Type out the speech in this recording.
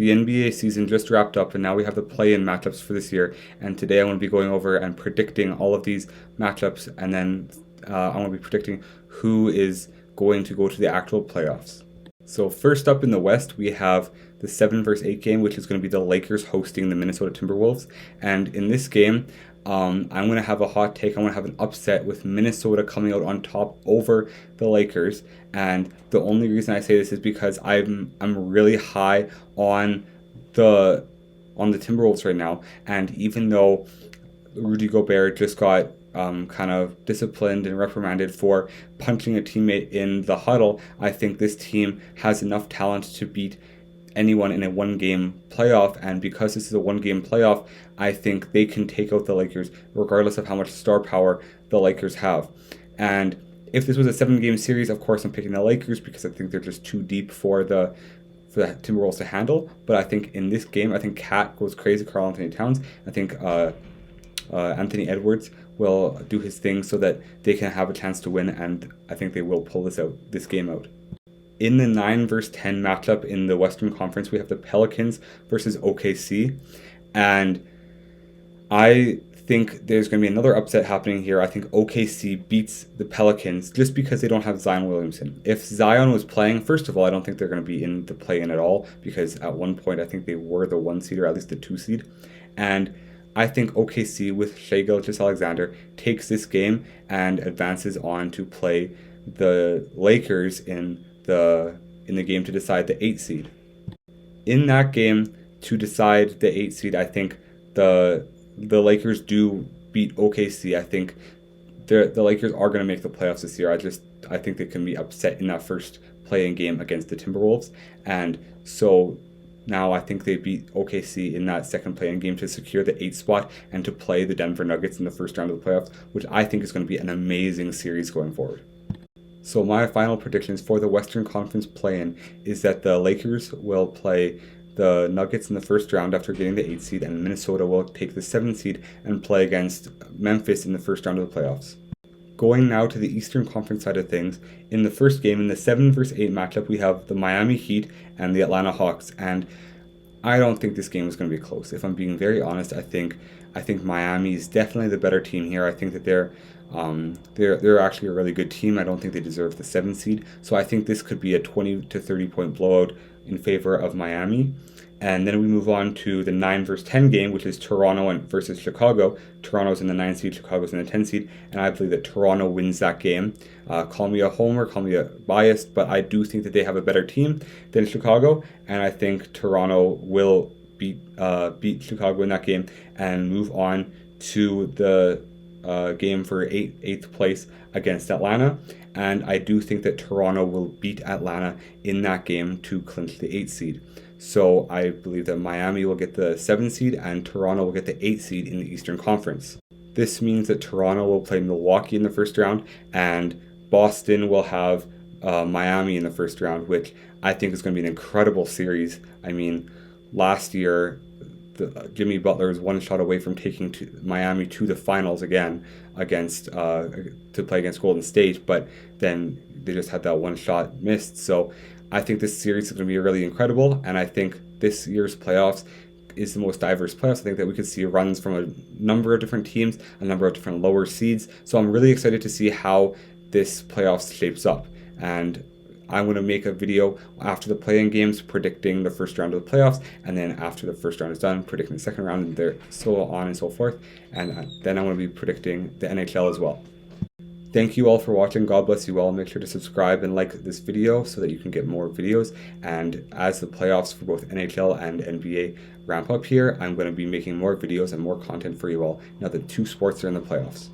the NBA season just wrapped up, and now we have the play-in matchups for this year. And today I want to be going over and predicting all of these matchups, and then I want to be predicting who is going to go to the actual playoffs. So first up in the West, we have the 7 versus 8 game, which is going to be the Lakers hosting the Minnesota Timberwolves. And in this game, I'm going to have a hot take. I'm going to have an upset with Minnesota coming out on top over the Lakers. And the only reason I say this is because I'm really high on the Timberwolves right now. And even though Rudy Gobert just got kind of disciplined and reprimanded for punching a teammate in the huddle, I think this team has enough talent to beat anyone in a one-game playoff. And because this is a one-game playoff, I think they can take out the Lakers regardless of how much star power the Lakers have. And if this was a 7-game series, of course I'm picking the Lakers because I think they're just too deep for the Timberwolves to handle. But I think in this game, I think Cat goes crazy, Karl-Anthony Towns. I think Anthony Edwards will do his thing so that they can have a chance to win, and I think they will pull this game out. In the 9 versus 10 matchup in the Western Conference, we have the Pelicans versus OKC, and I think there's going to be another upset happening here. I think OKC beats the Pelicans just because they don't have Zion Williamson. If Zion was playing, first of all, I don't think they're going to be in the play-in at all, because at one point I think they were the 1 seed or at least the 2 seed, and I think OKC with Shai Gilgeous-Alexander takes this game and advances on to play the Lakers in the game to decide the 8 seed. In that game to decide the 8 seed, I think the Lakers do beat OKC. I think the Lakers are going to make the playoffs this year. I think they can be upset in that first play-in game against the Timberwolves, and so now I think they beat OKC in that second play-in game to secure the 8th spot and to play the Denver Nuggets in the first round of the playoffs, which I think is going to be an amazing series going forward. So my final predictions for the Western Conference play-in is that the Lakers will play the Nuggets in the first round after getting the 8th seed, and Minnesota will take the 7th seed and play against Memphis in the first round of the playoffs. Going now to the Eastern Conference side of things, in the first game, in the 7 versus 8 matchup, we have the Miami Heat and the Atlanta Hawks, and I don't think this game is going to be close. If I'm being very honest, I think Miami is definitely the better team here. I think that they're actually a really good team. I don't think they deserve the 7th seed, so I think this could be a 20 to 30 point blowout in favor of Miami. And then we move on to the 9 versus 10 game, which is Toronto versus Chicago. Toronto's in the 9 seed, Chicago's in the 10 seed, and I believe that Toronto wins that game. Call me a homer, call me a biased, but I do think that they have a better team than Chicago, and I think Toronto will beat Chicago in that game and move on to the game for 8th place against Atlanta. And I do think that Toronto will beat Atlanta in that game to clinch the 8th seed. So I believe that Miami will get the 7th seed and Toronto will get the 8th seed in the Eastern Conference. This means that Toronto will play Milwaukee in the first round, and Boston will have Miami in the first round, which I think is going to be an incredible series. I mean, last year, Jimmy Butler was one shot away from taking Miami to the finals again to play against Golden State, but then they just had that one shot missed. So I think this series is going to be really incredible, and I think this year's playoffs is the most diverse playoffs. I think that we could see runs from a number of different teams, a number of different lower seeds. So I'm really excited to see how this playoffs shapes up. And I'm going to make a video after the play-in games predicting the first round of the playoffs, and then after the first round is done, predicting the second round, and so on and so forth. And then I'm going to be predicting the NHL as well. Thank you all for watching. God bless you all. Make sure to subscribe and like this video so that you can get more videos. And as the playoffs for both NHL and NBA ramp up here, I'm going to be making more videos and more content for you all now that 2 sports are in the playoffs.